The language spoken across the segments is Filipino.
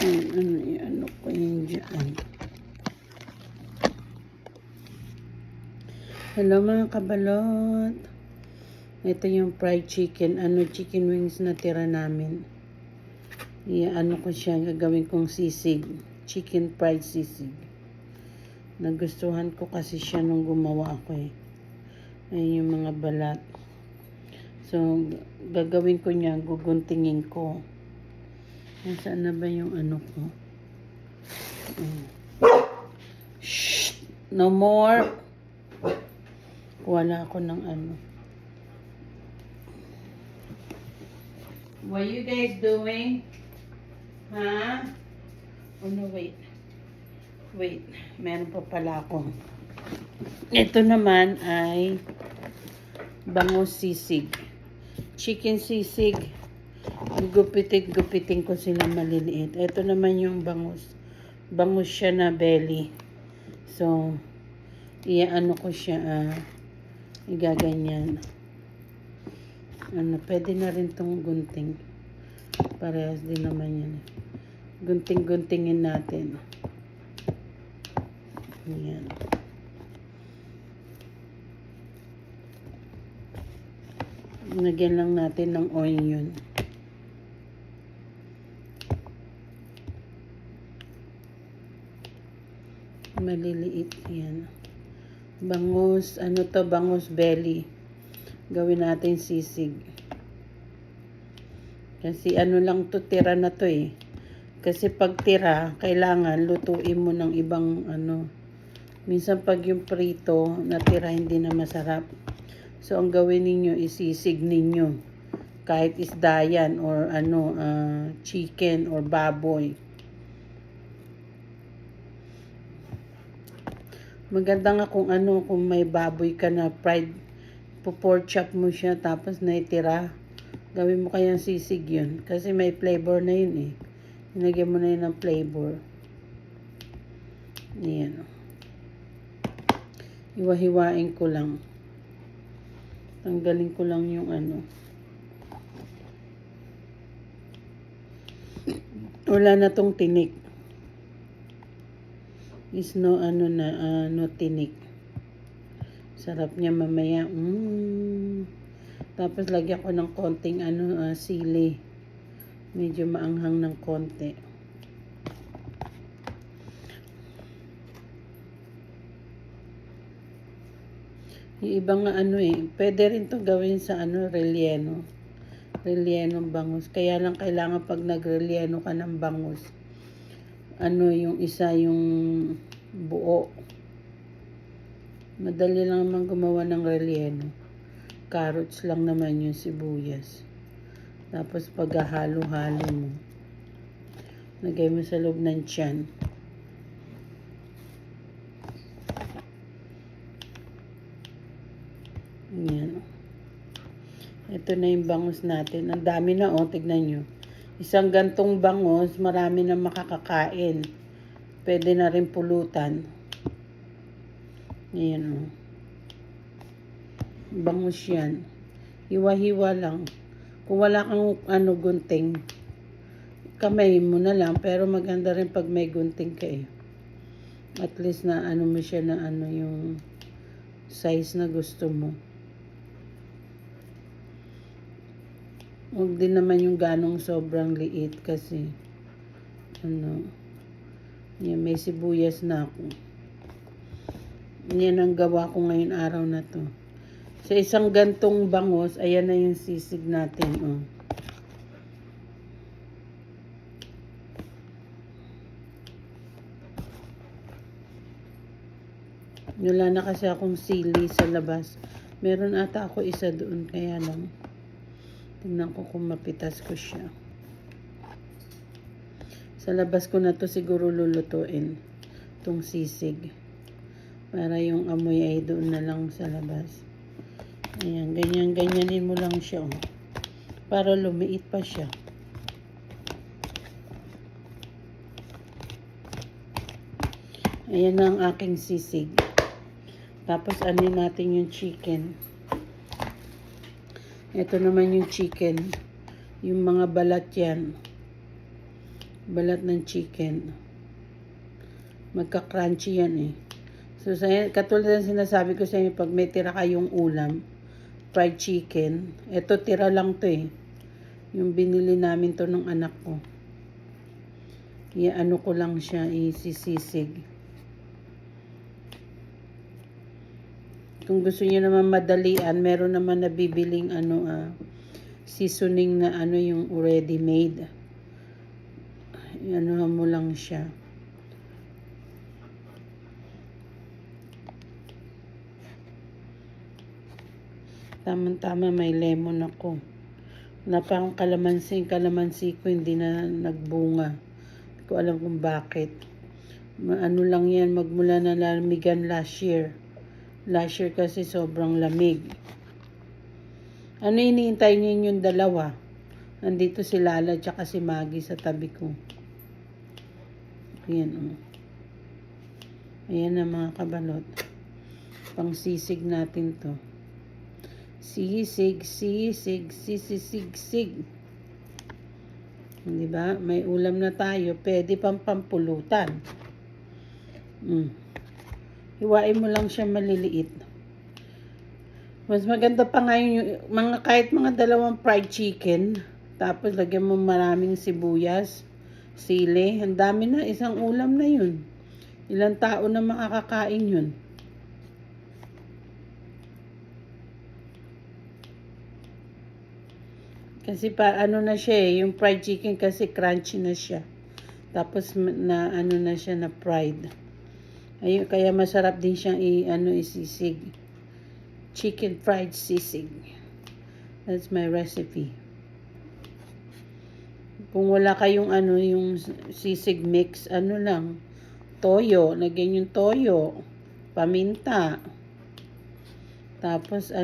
Ano ko yun dyan. Hello mga kabalot. Ito yung fried chicken. Chicken wings na tira namin. Ko siya. Gagawin kong sisig. Chicken fried sisig. Nagustuhan ko kasi siya nung gumawa ako eh. Ayun yung mga balat. So, gagawin ko niya. Guguntingin ko. Nasaan na ba yung ko? Shh! No more! Wala ako ng What are you guys doing? Huh? Oh no, wait. Wait. Meron pa pala ako. Ito naman ay bangus sisig. Chicken sisig. Gupitin ko sila maliliit. Ito naman yung bangus. Bangus siya na belly. So, ko siya, igaganyan. Pwede na rin tong gunting. Parehas din naman yan. Gunting-guntingin natin. Ayan. Lagyan lang natin ng onion. Maliliit yan. Bangus, bangus belly. Gawin natin sisig. Kasi lang to, tira na to eh. Kasi pag tira, kailangan lutuin mo ng ibang Minsan pag yung prito, natira hindi na masarap. So, ang gawin ninyo, isisig ninyo. Kahit isda yan or chicken or baboy. Maganda nga kung may baboy ka na fried, pork chop mo siya tapos naitira. Gawin mo kayang sisig yun. Kasi may flavor na yun eh. Hinagyan mo na yun ng flavor. Ayan. Hiwa-hiwain ko lang. Tanggalin ko lang yung Wala na tong tinik. Is no tinik. Sarap niya mamaya. Tapos lagyan ko ng konting sili. Medyo maanghang ng konti. Yung ibang pwede rin to gawin sa relleno. Rellenong bangus. Kaya lang kailangan pag nagrelleno ka ng bangus, yung isa yung buo. Madali lang naman gumawa ng relleno. Carrots lang naman yung sibuyas. Tapos paghahalo-halo mo. Lagay mo sa loob ng tiyan. Ayan. Ito na yung bangus natin. Ang dami na tignan nyo. Isang gantong bangus, marami na makakakain. Pwede na rin pulutan. Ayan bangus yan. Hiwa-hiwa lang. Kung wala kang gunting, kamay mo na lang. Pero maganda rin pag may gunting ka eh. At least na mo siya na yung size na gusto mo. Huwag din naman yung ganong sobrang liit kasi yan, may sibuyas na ako. Yan ang gawa ko ngayon araw na to. Sa isang gantong bangus, ayan na yung sisig natin. Wala na kasi akong sili sa labas. Meron ata ako isa doon, kaya lang. Tingnan ko kung mapitas ko siya. Sa labas ko na to siguro lulutuin. Itong sisig. Para yung amoy ay doon na lang sa labas. Ayan, ganyanin mo lang siya. Para lumiit pa siya. Ayan na ang aking sisig. Tapos natin yung chicken. Ito naman yung chicken. Yung mga balat yan. balat ng chicken. Magka-crunchy yan eh. So, katulad ng sinasabi ko sa inyo, pag may tira kayong ulam, fried chicken, eto tira lang to eh. Yung binili namin to ng anak ko. Ano ko lang siya, isisisig. Kung gusto niyo naman madalian, meron naman nabibiling seasoning na yung already made. Ano mo lang siya. Tama-tama, may lemon ako. Wala pa akong kalamansi ko hindi na nagbunga. Hindi ko alam kung bakit. Ano lang yan, magmula na lamigan last year. Last year kasi sobrang lamig. Ano iniintay niyo yung dalawa? Nandito si Lala tsaka si Maggie sa tabi ko. Ayan o. Ayan na mga kabalot. Pang sisig natin to. Sisig. Diba? May ulam na tayo. Pwede pang pampulutan. Hiwain mo lang siya maliliit. Mas maganda pa nga yung kahit mga dalawang fried chicken. Tapos lagyan mo maraming sibuyas, sili. Ang dami na. Isang ulam na yun. Ilang tao na makakakain yun. Kasi na siya eh, yung fried chicken kasi crunchy na siya. Tapos na na siya na fried. Ayun, kaya masarap din siyang isisig. Chicken fried sisig. That's my recipe. Kung wala kayong yung sisig mix, lang, toyo, lagyan yung toyo, paminta. Tapos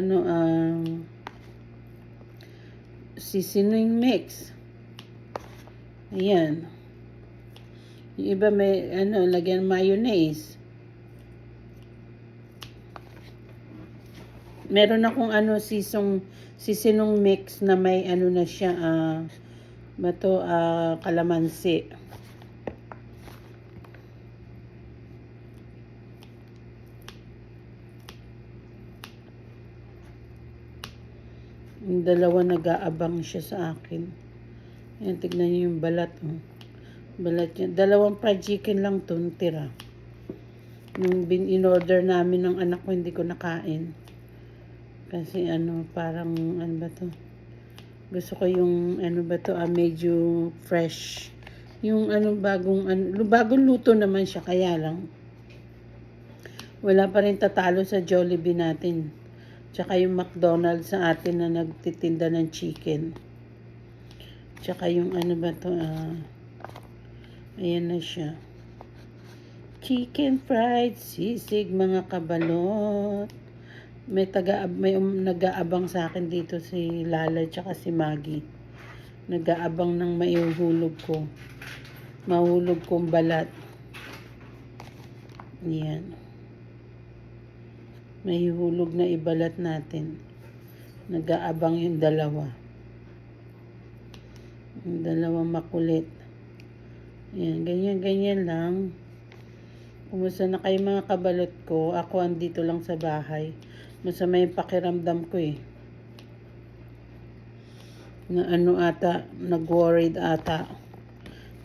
seasoning mix. Ayan. Yung iba may lagyan mayonnaise. Meron akong seasoning mix na may na siya kalamansi. Yung dalawa nag-aabang siya sa akin. Ayan, tignan niyo yung balat. Balat niya. Dalawang fried chicken lang to, tira. Nung in-order namin ng anak ko, hindi ko nakain. Kasi parang, ba to? Gusto ko yung, medyo fresh. Yung bagong luto naman siya, kaya lang. Wala pa rin tatalo sa Jollibee natin. Tsaka yung McDonald's sa atin na nagtitinda ng chicken. Tsaka yung ayan na siya. Chicken fried sisig, mga kabalot. May nag-aabang sa akin dito si Lala tsaka si Maggie. Nag-aabang ng maihuhulog ko. Mahulog kong balat. Ayan. May hulog na ibalat natin. Nag-aabang yung dalawa. Yung dalawang makulit. Ayan, ganyan lang. Kumusta na kayo mga kabalot ko? Ako andito lang sa bahay. Masama yung pakiramdam ko eh. Na nag-worried ata.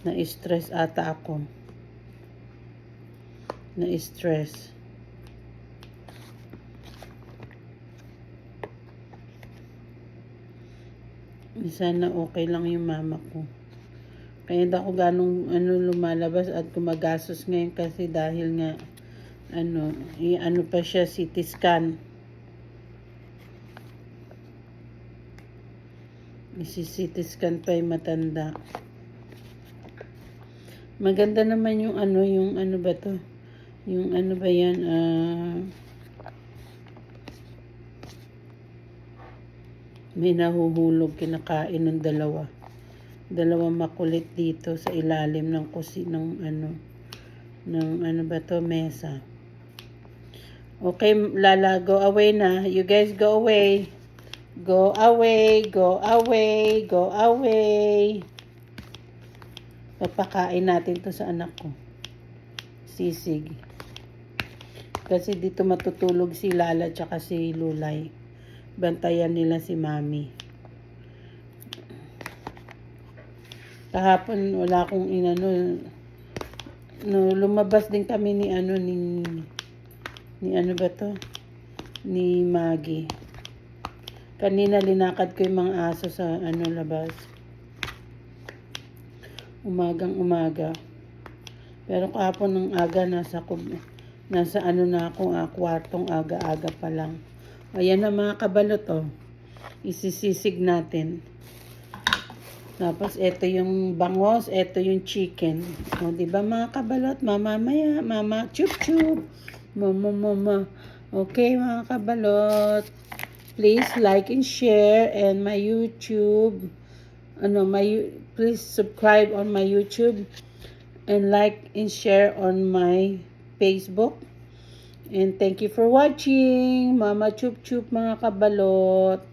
Na-stress ata ako. Na-stress. Sana okay lang yung mama ko. Kaya hindi ako ganong lumalabas at gumagastos ngayon kasi dahil nga pa siya, CT scan. CT scan pa yung matanda. Maganda naman yung ba to? Yung ba yan? May nahuhulog kinakain ng dalawa. Dalawang makulit dito sa ilalim ng ng ba to, mesa. Okay, Lala, go away na. You guys go away. Go away, go away, go away. Papakain natin to sa anak ko. Sisig. Kasi dito matutulog si Lala tsaka si Lulay. Bantayan nila si Mami. Kahapon wala akong inano. No, lumabas din kami ni ano ba to? Ni Maggie. Kanina linakad ko yung mga aso sa labas. Umagang-umaga. Pero kahapon ng aga nasa na ako, kwartong aga-aga pa lang. Ayan na mga kabalot, oh. Isisisig natin. Tapos, ito yung bangos, ito yung chicken. O, diba mga kabalot? Mamamaya, mama, chup-chup. Mama. Okay, mga kabalot. Please like and share and my YouTube. Please subscribe on my YouTube and like and share on my Facebook. And thank you for watching. Mama chup-chup mga kabalot.